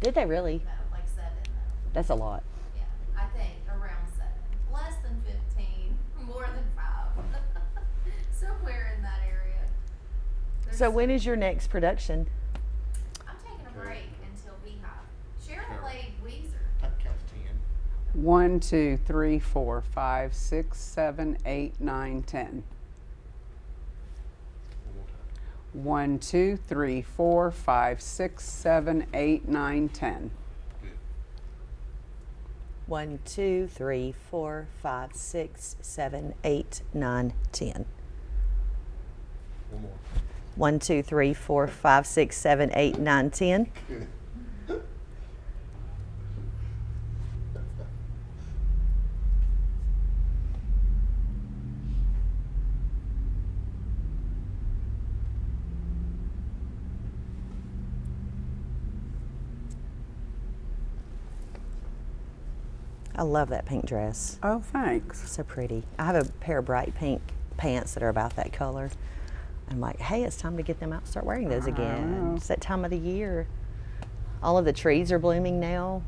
Did they really? No, like 7 though. That's a lot. Yeah, I think around 7. Less than 15, more than 5. Somewhere in that area. So when is your next production? I'm taking a break until Beehive. Shirley played Weezer. That counts 10. 1, 2, 3, 4, 5, 6, 7, 8, 9, 10. One more time. 1, 2, 3, 4, 5, 6, 7, 8, 9, 10. Good. 1, 2, 3, 4, 5, 6, 7, 8, 9, 10. One more. 1, 2, 3, 4, 5, 6, 7, 8, 9, 10. Good. I love that pink dress. Oh, thanks. So pretty. I have a pair of bright pink pants that are about that color. I'm like, hey, it's time to get them out and start wearing those again. know. It's that time of the year. All of the trees are blooming now.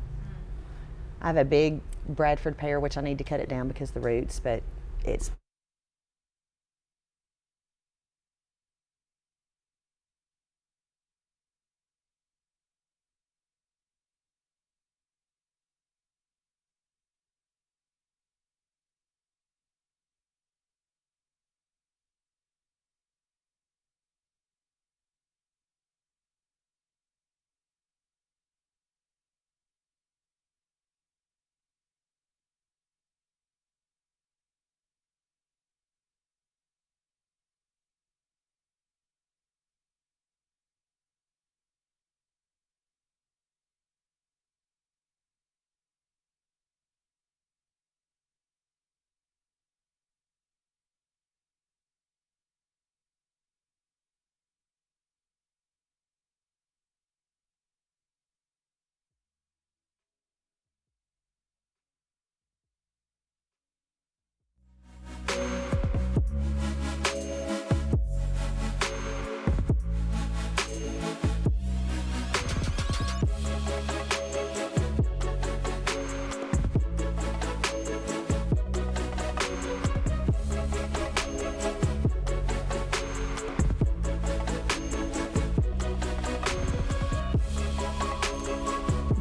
I have a big Bradford pear, which I need to cut it down because of the roots, but it's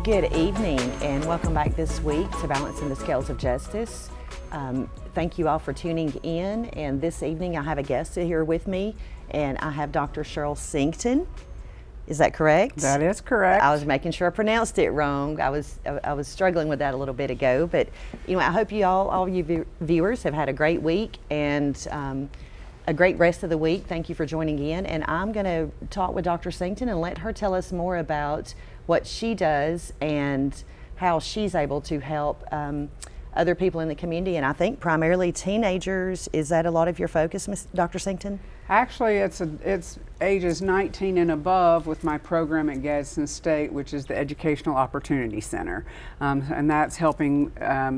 Good evening and welcome back this week to Balancing the Scales of Justice. Thank you all for tuning in, and this evening I have a guest here with me, and I have Dr. Shirley Sinkton. Is that correct? That is correct. I was making sure I pronounced it wrong. I was struggling with that a little bit ago, but you know, I hope you all you viewers have had a great week and a great rest of the week. Thank you for joining in, and I'm going to talk with Dr. Sinkton and let her tell us more about what she does and how she's able to help other people in the community, and I think primarily teenagers. Is that a lot of your focus, Dr. Sinkton? Actually, it's ages 19 and above with my program at Gadsden State, which is the Educational Opportunity Center. And that's helping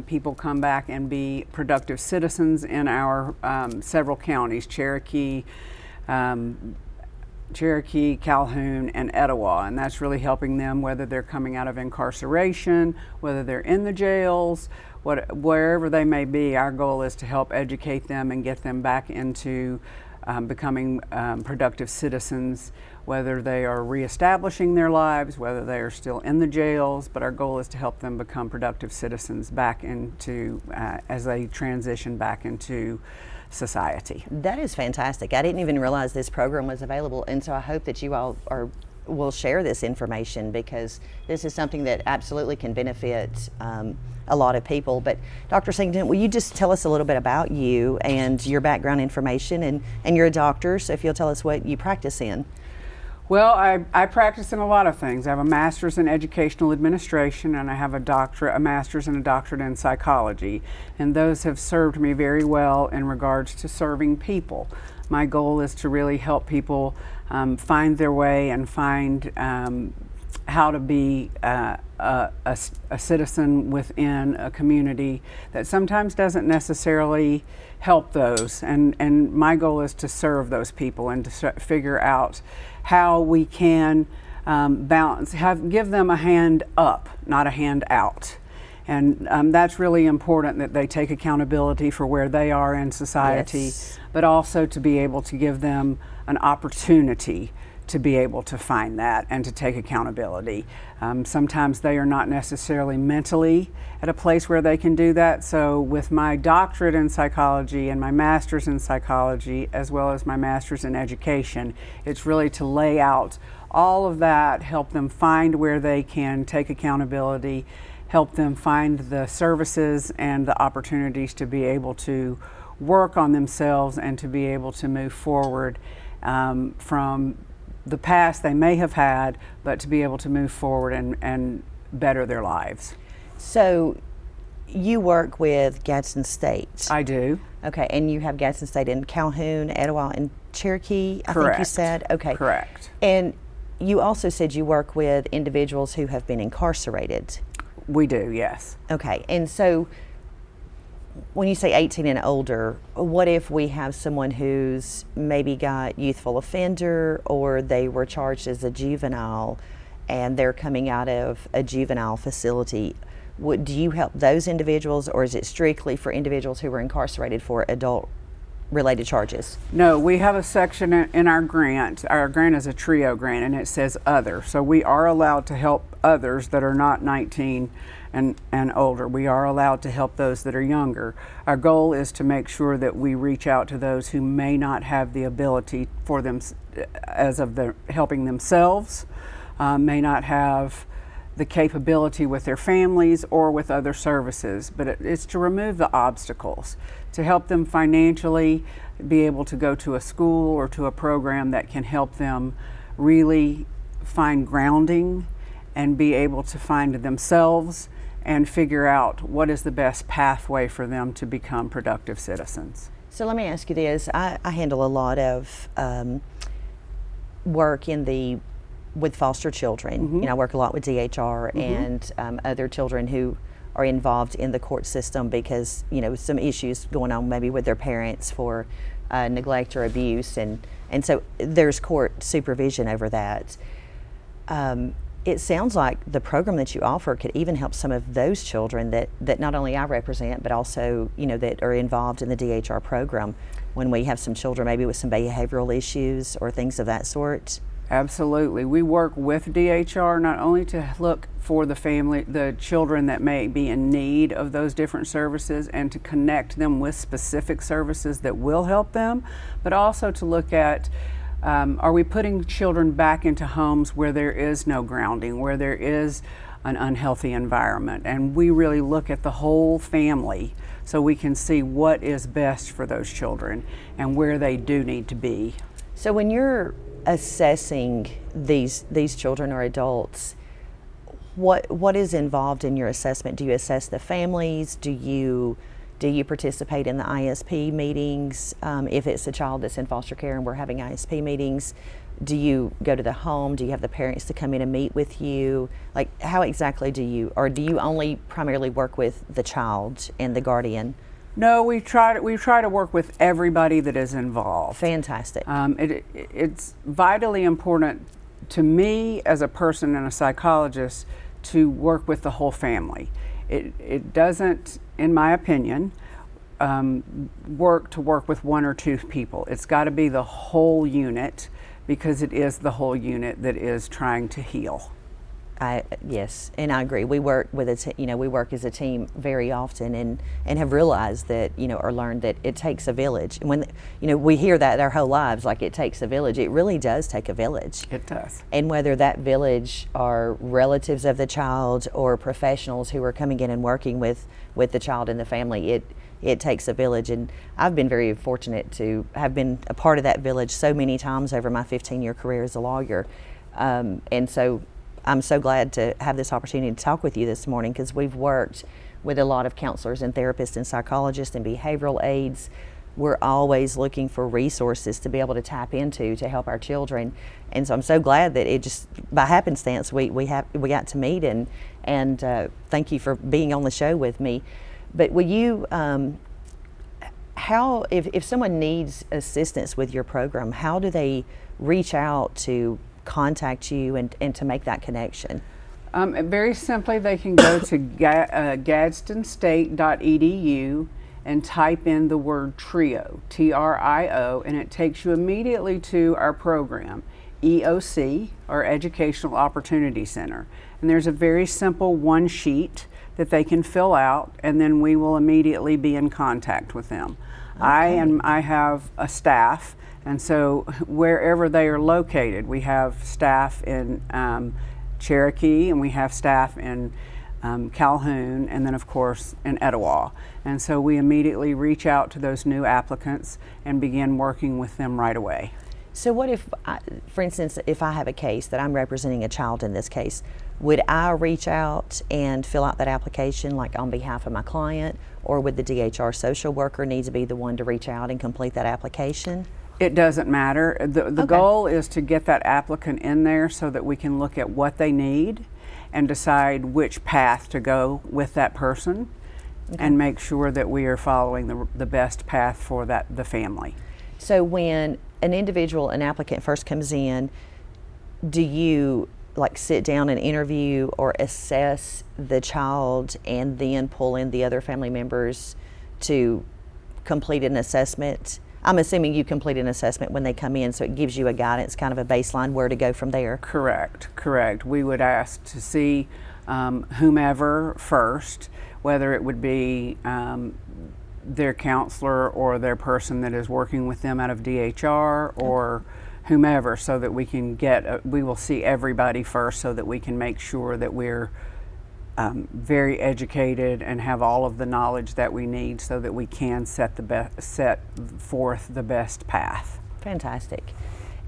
people come back and be productive citizens in our several counties, Cherokee, Calhoun, and Etowah, and that's really helping them whether they're coming out of incarceration, whether they're in the jails, wherever they may be. Our goal is to help educate them and get them back into becoming productive citizens, whether they are reestablishing their lives, whether they are still in the jails, but our goal is to help them become productive citizens back into, as they transition back into society. That is fantastic. I didn't even realize this program was available, and so I hope that you all will share this information because this is something that absolutely can benefit a lot of people. But Dr. Sinkton, will you just tell us a little bit about you and your background information, and you're a doctor, so if you'll tell us what you practice in. Well, I practice in a lot of things. I have a master's in educational administration, and I have a master's and a doctorate in psychology, and those have served me very well in regards to serving people. My goal is to really help people find their way and find how to be a citizen within a community that sometimes doesn't necessarily help those. And my goal is to serve those people and to figure out how we can balance, give them a hand up, not a hand out. And that's really important, that they take accountability for where they are in society, Yes. but also to be able to give them an opportunity to be able to find that and to take accountability. Sometimes they are not necessarily mentally at a place where they can do that. So with my doctorate in psychology and my master's in psychology, as well as my master's in education, it's really to lay out all of that, help them find where they can take accountability, help them find the services and the opportunities to be able to work on themselves and to be able to move forward from the past they may have had, but to be able to move forward and better their lives. So you work with Gadsden State. I do. Okay, and you have Gadsden State in Calhoun, Etowah, and Cherokee, I think you Correct. said? Okay. Correct. And you also said you work with individuals who have been incarcerated. We do, yes. Okay, and so when you say 18 and older, what if we have someone who's maybe got youthful offender, or they were charged as a juvenile and they're coming out of a juvenile facility? Do you help those individuals, or is it strictly for individuals who were incarcerated for adult related charges? No, we have a section in our grant. Our grant is a TRIO grant, and it says other. So we are allowed to help others that are not 19 and older. We are allowed to help those that are younger. Our goal is to make sure that we reach out to those who may not have the ability for them, as of the helping themselves, may not have the capability with their families or with other services, but it's to remove the obstacles, to help them financially be able to go to a school or to a program that can help them really find grounding and be able to find themselves and figure out what is the best pathway for them to become productive citizens. So let me ask you this. I handle a lot of work with foster children. You know, I work a lot with DHR and other children who are involved in the court system because, you know, some issues going on maybe with their parents for neglect or abuse, and so there's court supervision over that. It sounds like the program that you offer could even help some of those children that not only I represent, but also, you know, that are involved in the DHR program, when we have some children maybe with some behavioral issues or things of that sort. Absolutely. We work with DHR not only to look for the children that may be in need of those different services and to connect them with specific services that will help them, but also to look at are we putting children back into homes where there is no grounding, where there is an unhealthy environment. And we really look at the whole family so we can see what is best for those children and where they do need to be. So when you're assessing these children or adults, what is involved in your assessment? Do you assess the families? Do you participate in the ISP meetings? If it's a child that's in foster care and we're having ISP meetings, do you go to the home? Do you have the parents to come in and meet with you? Like, how exactly do you only primarily work with the child and the guardian? No, we try to work with everybody that is involved. Fantastic. It's vitally important to me as a person and a psychologist to work with the whole family. It doesn't, in my opinion, work with one or two people. It's got to be the whole unit, because it is the whole unit that is trying to heal. Yes, and I agree. We work with we work as a team very often, and have realized that, or learned that it takes a village. And when we hear that our whole lives, like it takes a village, it really does take a village. It does. And whether that village are relatives of the child or professionals who are coming in and working with the child and the family, it takes a village. And I've been very fortunate to have been a part of that village so many times over my 15-year career as a lawyer, and so I'm so glad to have this opportunity to talk with you this morning, because we've worked with a lot of counselors and therapists and psychologists and behavioral aides. We're always looking for resources to be able to tap into to help our children, and so I'm so glad that it just by happenstance we got to meet, and thank you for being on the show with me. But will you, if someone needs assistance with your program, how do they reach out to contact you and to make that connection? Very simply, they can go to gadsdenstate.edu and type in the word TRIO, T-R-I-O, and it takes you immediately to our program, EOC, or Educational Opportunity Center. And there's a very simple one sheet that they can fill out, and then we will immediately be in contact with them. Okay. I have a staff, and so wherever they are located, we have staff in Cherokee, and we have staff in Calhoun, and then of course in Etowah. And so we immediately reach out to those new applicants and begin working with them right away. So what if, for instance, if I have a case that I'm representing a child in this case, would I reach out and fill out that application like on behalf of my client, or would the DHR social worker need to be the one to reach out and complete that application? It doesn't matter. The Okay. goal is to get that applicant in there so that we can look at what they need and decide which path to go with that person, and make sure that we are following the best path for the family. So when an applicant first comes in, do you like sit down and interview or assess the child and then pull in the other family members to complete an assessment? I'm assuming you complete an assessment when they come in, so it gives you a guidance, kind of a baseline where to go from there. Correct. We would ask to see whomever first, whether it would be their counselor or their person that is working with them out of DHR or whomever, so that we can we will see everybody first so that we can make sure that we're very educated and have all of the knowledge that we need so that we can set forth the best path. Fantastic.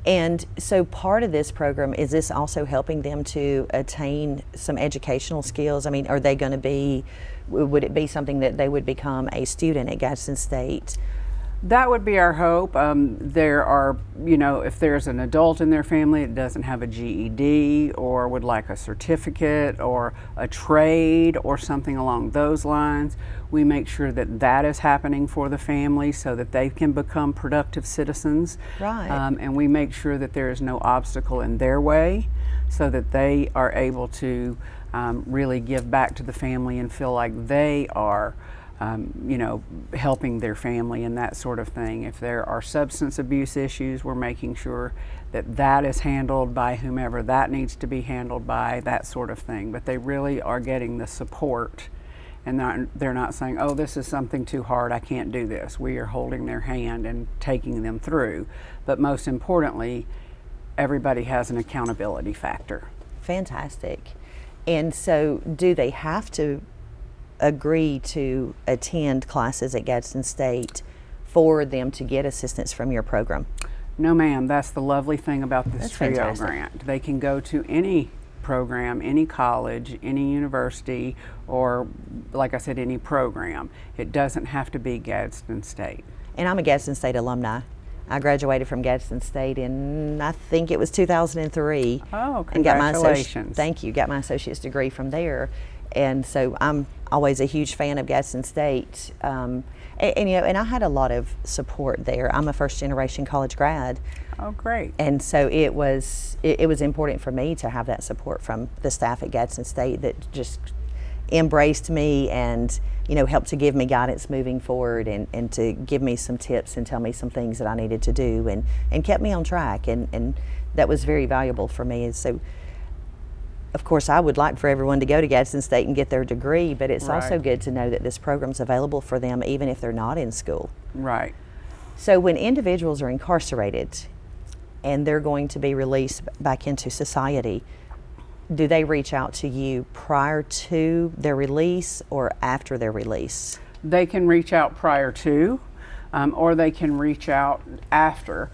And so part of this program, is this also helping them to attain some educational skills? I mean, are they going to would it be something that they would become a student at Gadsden State? That would be our hope. There are, if there's an adult in their family that doesn't have a GED or would like a certificate or a trade or something along those lines, we make sure that that is happening for the family so that they can become productive citizens. Right. And we make sure that there is no obstacle in their way so that they are able to really give back to the family and feel like they are helping their family and that sort of thing. If there are substance abuse issues, we're making sure that that is handled by whomever that needs to be handled by, that sort of thing. But they really are getting the support, and they're not saying, oh, this is something too hard, I can't do this. We are holding their hand and taking them through. But most importantly, everybody has an accountability factor. Fantastic. And so do they have to agree to attend classes at Gadsden State for them to get assistance from your program? No, ma'am. That's the lovely thing about this That's TRIO fantastic. grant. They can go to any program, any college, any university, or like I said, any program. It doesn't have to be Gadsden State. And I'm a Gadsden State alumni. I graduated from Gadsden State in, I think it was 2003. Oh, And got my congratulations. thank you. Got my associate's degree from there. And so I'm always a huge fan of Gadsden State. And I had a lot of support there. I'm a first generation college grad. Oh, great. And so it was important for me to have that support from the staff at Gadsden State that just embraced me and helped to give me guidance moving forward and to give me some tips and tell me some things that I needed to do and kept me on track, and that was very valuable for me. And so of course I would like for everyone to go to Gadsden State and get their degree, but it's also Right. good to know that this program's available for them even if they're not in school. Right. So when individuals are incarcerated and they're going to be released back into society, do they reach out to you prior to their release or after their release? They can reach out prior to, or they can reach out after.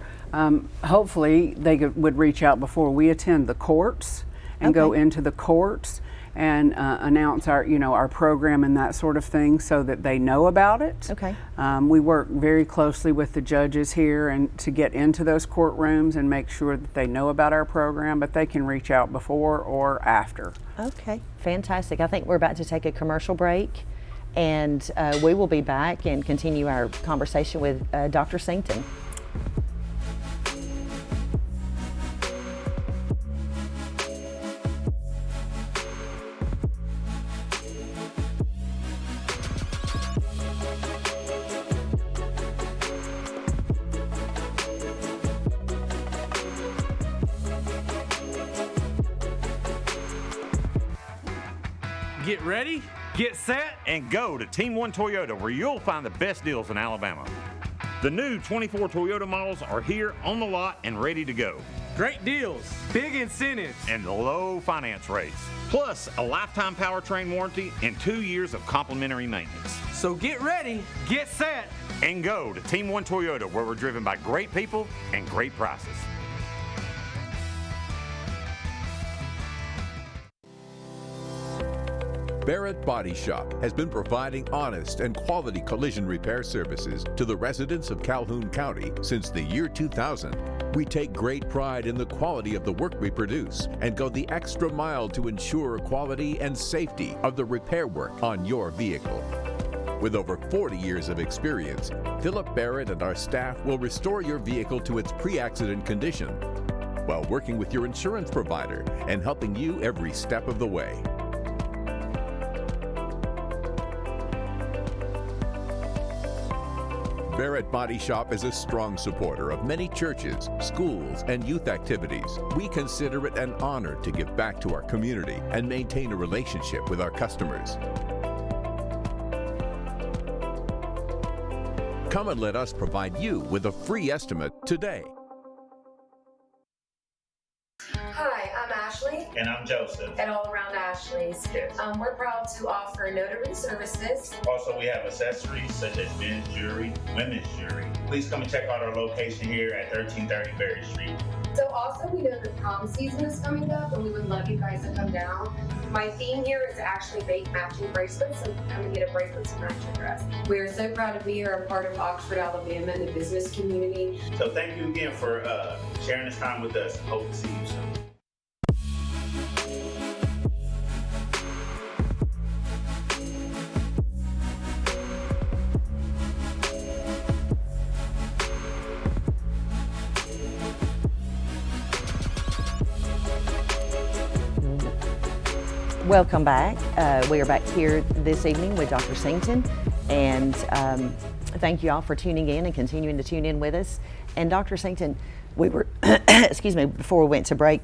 Hopefully, they would reach out before we attend the courts and go Okay. into the courts and announce our program and that sort of thing so that they know about it. Okay. We work very closely with the judges here and to get into those courtrooms and make sure that they know about our program, but they can reach out before or after. Okay, fantastic. I think we're about to take a commercial break, and we will be back and continue our conversation with Dr. Sington. Get ready, get set, and go to Team One Toyota, where you'll find the best deals in Alabama. The new 24 Toyota models are here on the lot and ready to go. great deals, big incentives, And low finance rates. Plus a lifetime powertrain warranty and 2 years of complimentary maintenance. So get ready, get set, And go to Team One Toyota, where we're driven by great people and great prices. Barrett Body Shop has been providing honest and quality collision repair services to the residents of Calhoun County since the year 2000. We take great pride in the quality of the work we produce and go the extra mile to ensure quality and safety of the repair work on your vehicle. With over 40 years of experience, Philip Barrett and our staff will restore your vehicle to its pre-accident condition while working with your insurance provider and helping you every step of the way. Barrett Body Shop is a strong supporter of many churches, schools, and youth activities. We consider it an honor to give back to our community and maintain a relationship with our customers. Come and let us provide you with a free estimate today. Hi, I'm Ashley, And I'm Joseph. and all around Ashley's. Yes. We're proud to offer notary services. Also, we have accessories such as men's jewelry, women's jewelry. Please come and check out our location here at 1330 Berry Street. So also, we know that prom season is coming up, and we would love you guys to come down. My theme here is to actually make matching bracelets, so come and get a bracelet to match your dress. We are so proud to be here, a part of Oxford, Alabama, and the business community. So thank you again for sharing this time with us. Hope to see you soon. Welcome back. We are back here this evening with Dr. Singleton, and thank you all for tuning in and continuing to tune in with us. And Dr. Singleton, we were, excuse me, before we went to break,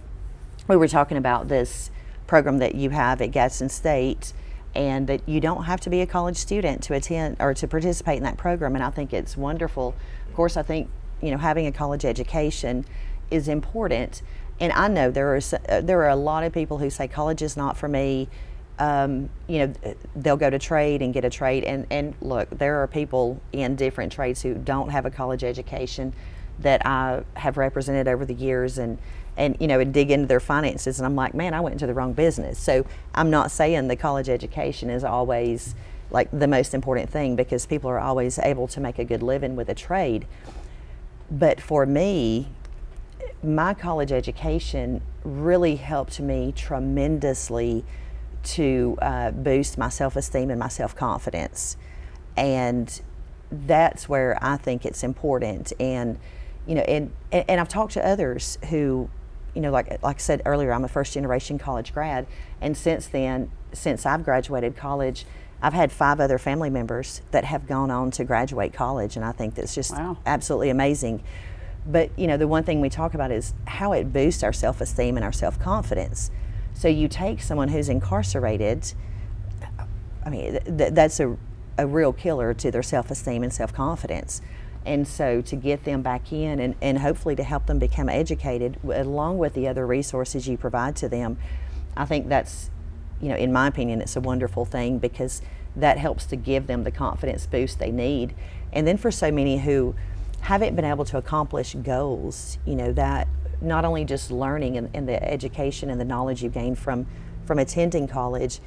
we were talking about this program that you have at Gadsden State, and that you don't have to be a college student to attend or to participate in that program, and I think it's wonderful. Of course, I think, you know, having a college education is important. And I know there are a lot of people who say college is not for me. You know, they'll go to trade and get a trade. And look, there are people in different trades who don't have a college education that I have represented over the years, and you know, and dig into their finances. And I'm like, man, I went into the wrong business. So I'm not saying the college education is always like the most important thing, because people are always able to make a good living with a trade. But for me, my college education really helped me tremendously to boost my self-esteem and my self-confidence, and that's where I think it's important. And you know, and I've talked to others who, you know, like I said earlier, I'm a first-generation college grad, and since then, since I've graduated college, I've had 5 other family members that have gone on to graduate college, and I think that's just absolutely amazing. But you know, the one thing we talk about is how it boosts our self-esteem and our self-confidence. So you take someone who's incarcerated, I mean, that's a real killer to their self-esteem and self-confidence. And so to get them back in and hopefully to help them become educated along with the other resources you provide to them, I think that's, you know, in my opinion, it's a wonderful thing, because that helps to give them the confidence boost they need. And then for so many who haven't been able to accomplish goals, you know, that not only just learning and the education and the knowledge you gain from attending college,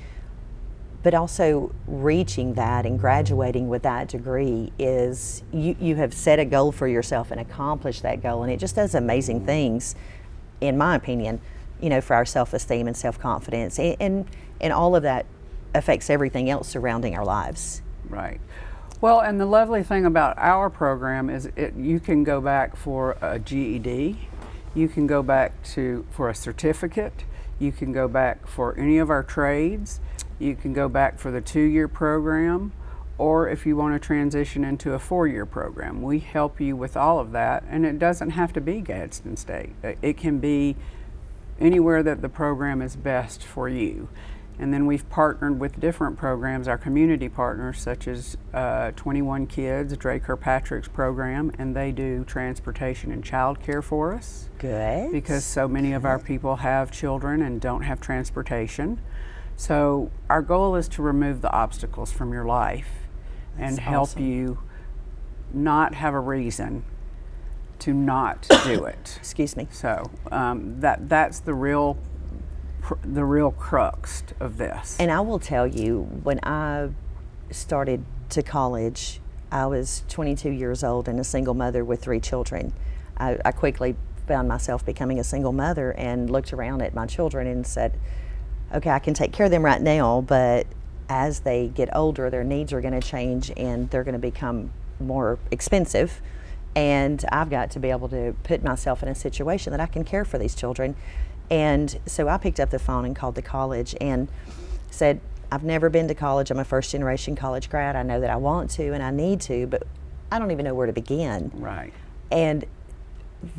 but also reaching that and graduating with that degree is, you have set a goal for yourself and accomplished that goal, and it just does amazing things, in my opinion, you know, for our self-esteem and self-confidence, and all of that affects everything else surrounding our lives. Right. Well, and the lovely thing about our program is you can go back for a GED, you can go back for a certificate, you can go back for any of our trades, you can go back for the 2-year program, or if you want to transition into a 4-year program. We help you with all of that, and it doesn't have to be Gadsden State. It can be anywhere that the program is best for you. And then we've partnered with different programs, our community partners, such as 21 Kids, Dre Kirkpatrick's program, and they do transportation and childcare for us. Good. Because so many of our people have children and don't have transportation. So our goal is to remove the obstacles from your life and help awesome. you not have a reason to not do it. Excuse me. So that's the real crux of this. And I will tell you, when I started to college, I was 22 years old and a single mother with 3 children. I quickly found myself becoming a single mother and looked around at my children and said, okay, I can take care of them right now, but as they get older, their needs are going to change and they're going to become more expensive. And I've got to be able to put myself in a situation that I can care for these children. And so I picked up the phone and called the college and said, I've never been to college. I'm a first-generation college grad. I know that I want to and I need to, but I don't even know where to begin. Right. And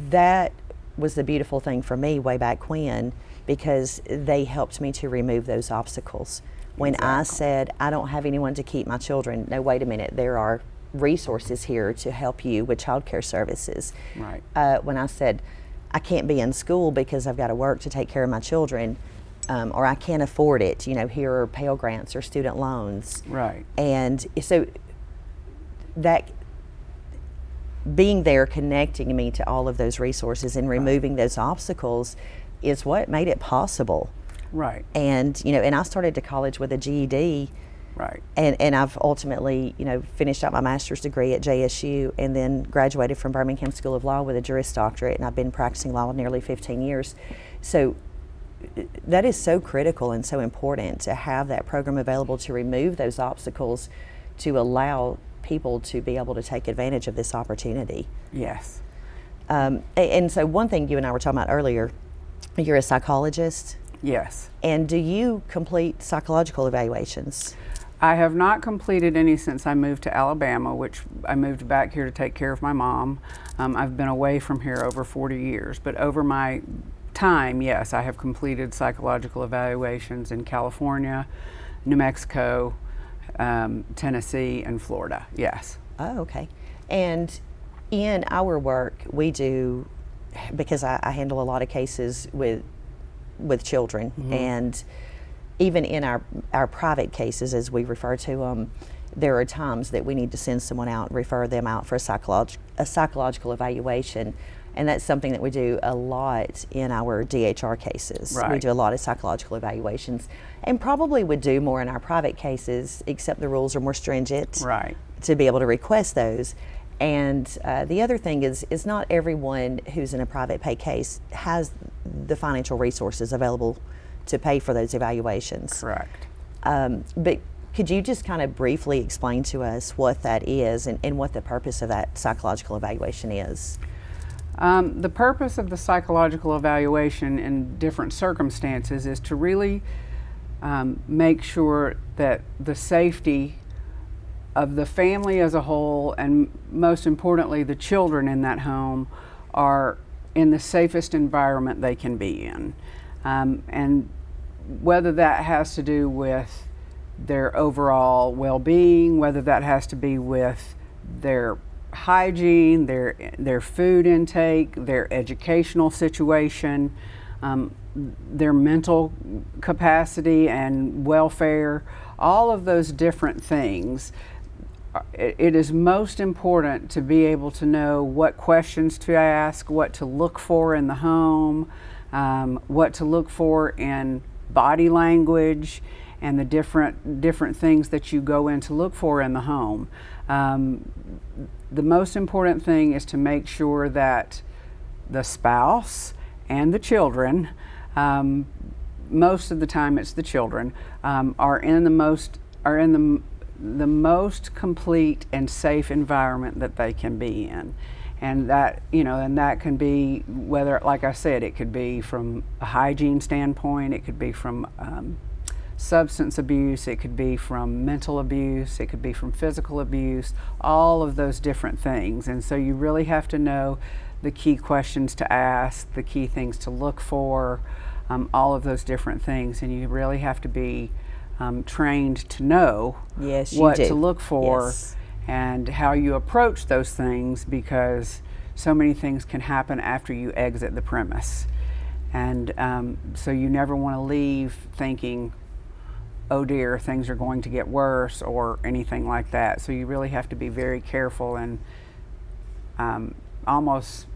that was the beautiful thing for me way back when, because they helped me to remove those obstacles. When I said, I don't have anyone to keep my children, no, wait a minute, there are resources here to help you with child care services. Right. When I said, I can't be in school because I've got to work to take care of my children, or I can't afford it, here are Pell Grants or student loans. Right. And so that being there, connecting me to all of those resources and removing those obstacles is what made it possible. Right. And, and I started to college with a GED. Right. And I've ultimately, finished out my master's degree at JSU and then graduated from Birmingham School of Law with a Juris Doctorate, and I've been practicing law nearly 15 years. So that is so critical and so important to have that program available to remove those obstacles, to allow people to be able to take advantage of this opportunity. Yes. And so one thing you and I were talking about earlier, you're a psychologist. Yes. And do you complete psychological evaluations? I have not completed any since I moved to Alabama, which I moved back here to take care of my mom. I've been away from here over 40 years, but over my time, yes, I have completed psychological evaluations in California, New Mexico, Tennessee, and Florida, yes. Oh, okay. And in our work, we do, because I handle a lot of cases with children, and even in our private cases, as we refer to them, there are times that we need to send someone out and refer them out for a psychological evaluation. And that's something that we do a lot in our DHR cases. Right. We do a lot of psychological evaluations, and probably would do more in our private cases, except the rules are more stringent Right. to be able to request those. And the other thing is not everyone who's in a private pay case has the financial resources available to pay for those evaluations. Correct. But could you just kind of briefly explain to us what that is and what the purpose of that psychological evaluation is? The purpose of the psychological evaluation in different circumstances is to really make sure that the safety of the family as a whole, and most importantly the children in that home, are in the safest environment they can be in. And whether that has to do with their overall well-being, whether that has to be with their hygiene, their food intake, their educational situation, their mental capacity and welfare, all of those different things. It is most important to be able to know what questions to ask, what to look for in the home, what to look for in body language, and the different things that you go in to look for in the home. The most important thing is to make sure that the spouse and the children, most of the time it's the children, are in the most complete and safe environment that they can be in. And that, and that can be, whether, like I said, it could be from a hygiene standpoint, it could be from substance abuse, it could be from mental abuse, it could be from physical abuse, all of those different things. And so you really have to know the key questions to ask, the key things to look for, all of those different things, and you really have to be trained to know Yes, you what do. to look for Yes. and how you approach those things, because so many things can happen after you exit the premise. And so you never want to leave thinking, oh dear, things are going to get worse or anything like that. So you really have to be very careful and almost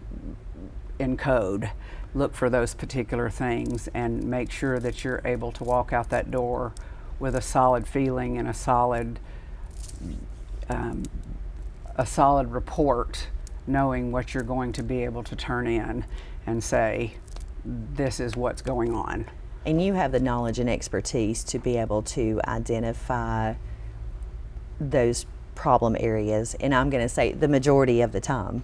in code look for those particular things and make sure that you're able to walk out that door with a solid feeling and a solid report, knowing what you're going to be able to turn in and say, this is what's going on. And you have the knowledge and expertise to be able to identify those problem areas, and I'm going to say the majority of the time.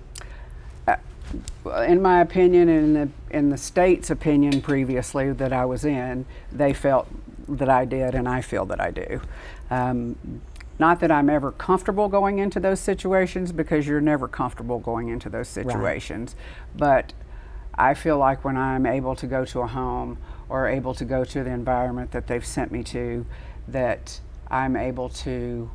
In my opinion, and in the state's opinion previously that I was in, they felt that I did, and I feel that I do. Not that I'm ever comfortable going into those situations, because you're never comfortable going into those situations. Right. But I feel like when I'm able to go to a home or able to go to the environment that they've sent me to, that I'm able to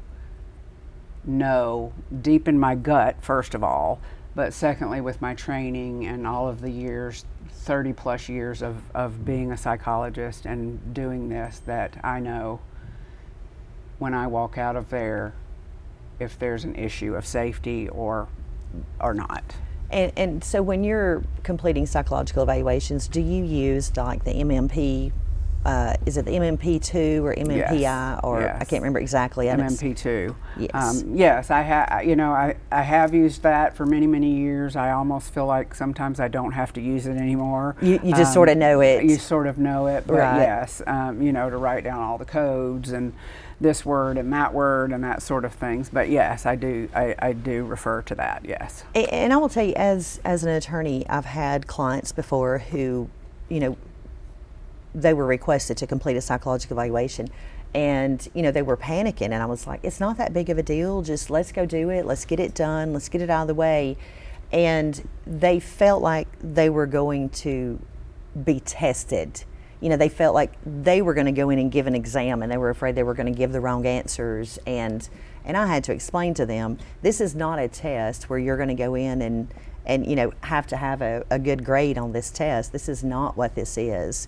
know deep in my gut, first of all, but secondly, with my training and all of the years, 30 plus years of being a psychologist and doing this, that I know when I walk out of there if there's an issue of safety or not. And so when you're completing psychological evaluations, do you use like the MMP? Is it the MMP2 or MMPI? Yes. Or Yes. I can't remember exactly. MMP2. Yes. Yes, I have used that for many, many years. I almost feel like sometimes I don't have to use it anymore. You just sort of know it. You sort of know it, but Right. yes, to write down all the codes and this word and that sort of things. But yes, I do refer to that, yes. And I will tell you, as an attorney, I've had clients before who, they were requested to complete a psychological evaluation, and they were panicking, and I was like, it's not that big of a deal, just let's go do it, let's get it done, let's get it out of the way. And they felt like they were going to be tested. They felt like they were going to go in and give an exam, and they were afraid they were going to give the wrong answers, and I had to explain to them, this is not a test where you're going to go in and have to have a good grade on this test. This is not what this is.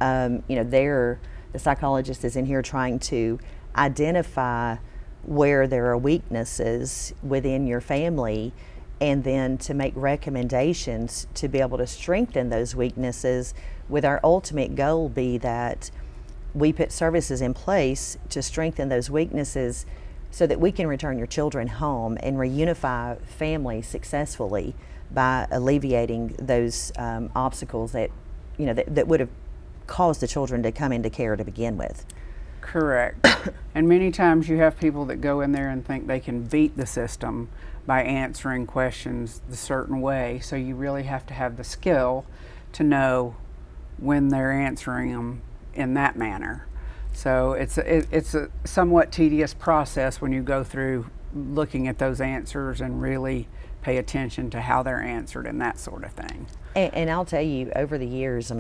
The psychologist is in here trying to identify where there are weaknesses within your family, and then to make recommendations to be able to strengthen those weaknesses, with our ultimate goal be that we put services in place to strengthen those weaknesses so that we can return your children home and reunify families successfully by alleviating those obstacles that would have caused the children to come into care to begin with. Correct. And many times you have people that go in there and think they can beat the system by answering questions a certain way. So you really have to have the skill to know when they're answering them in that manner. So it's a somewhat tedious process when you go through looking at those answers and really pay attention to how they're answered and that sort of thing. And I'll tell you, over the years,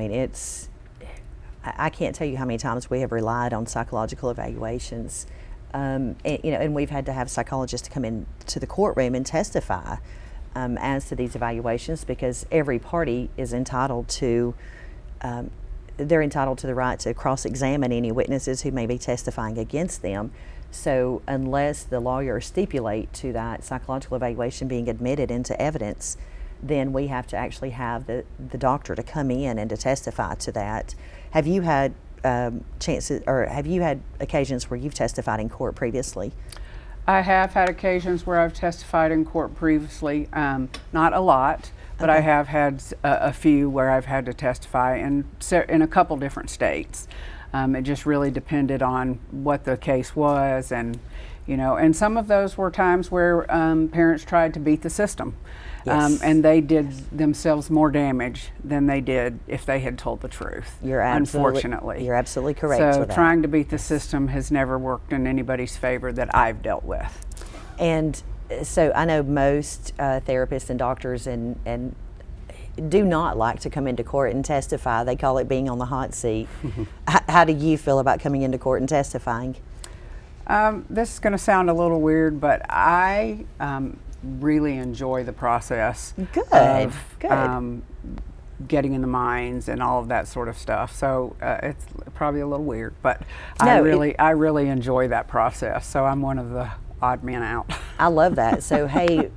I can't tell you how many times we have relied on psychological evaluations, and we've had to have psychologists come in to the courtroom and testify as to these evaluations, because every party is entitled to they're entitled to the right to cross-examine any witnesses who may be testifying against them. So unless the lawyers stipulate to that psychological evaluation being admitted into evidence, then we have to actually have the doctor to come in and to testify to that. Have you had chances, or have you had occasions where you've testified in court previously? I have had occasions where I've testified in court previously, not a lot, but Okay. I have had a few where I've had to testify in a couple different states. It just really depended on what the case was, and and some of those were times where parents tried to beat the system. Yes. And they did themselves more damage than they did if they had told the truth. Unfortunately. You're absolutely correct So with that. trying to beat the system has never worked in anybody's favor that I've dealt with. And so I know most therapists and doctors and do not like to come into court and testify. They call it being on the hot seat. How do you feel about coming into court and testifying? This is going to sound a little weird, but I really enjoy the process of getting in the mines and all of that sort of stuff. So it's probably a little weird, but I really enjoy that process. So I'm one of the odd men out. I love that. So hey,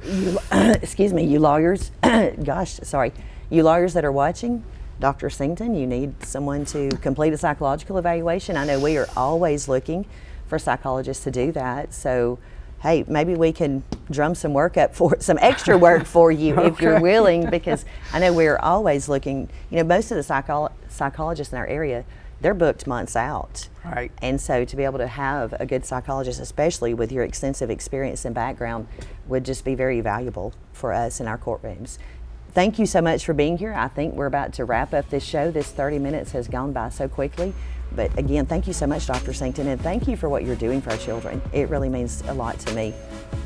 excuse me, you lawyers, you lawyers that are watching, Dr. Singleton, you need someone to complete a psychological evaluation. I know we are always looking for psychologists to do that. So hey, maybe we can drum some work up for some extra work for you if you're willing, because I know we're always looking. You know, most of the psychologists in our area, they're booked months out. Right. And so to be able to have a good psychologist, especially with your extensive experience and background, would just be very valuable for us in our courtrooms. Thank you so much for being here. I think we're about to wrap up this show. This 30 minutes has gone by so quickly. But again, thank you so much, Dr. Singleton, and thank you for what you're doing for our children. It really means a lot to me.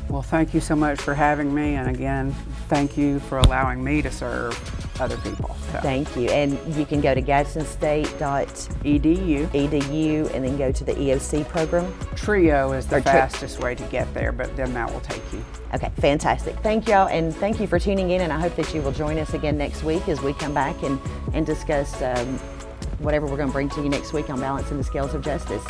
Well, thank you so much for having me, and again, thank you for allowing me to serve other people. So. Thank you. And you can go to gadsdenstate.edu and then go to the EOC program. TRIO is the fastest way to get there, but then that will take you. Okay, fantastic. Thank y'all, and thank you for tuning in, and I hope that you will join us again next week as we come back and discuss whatever we're going to bring to you next week on Balancing the Scales of Justice.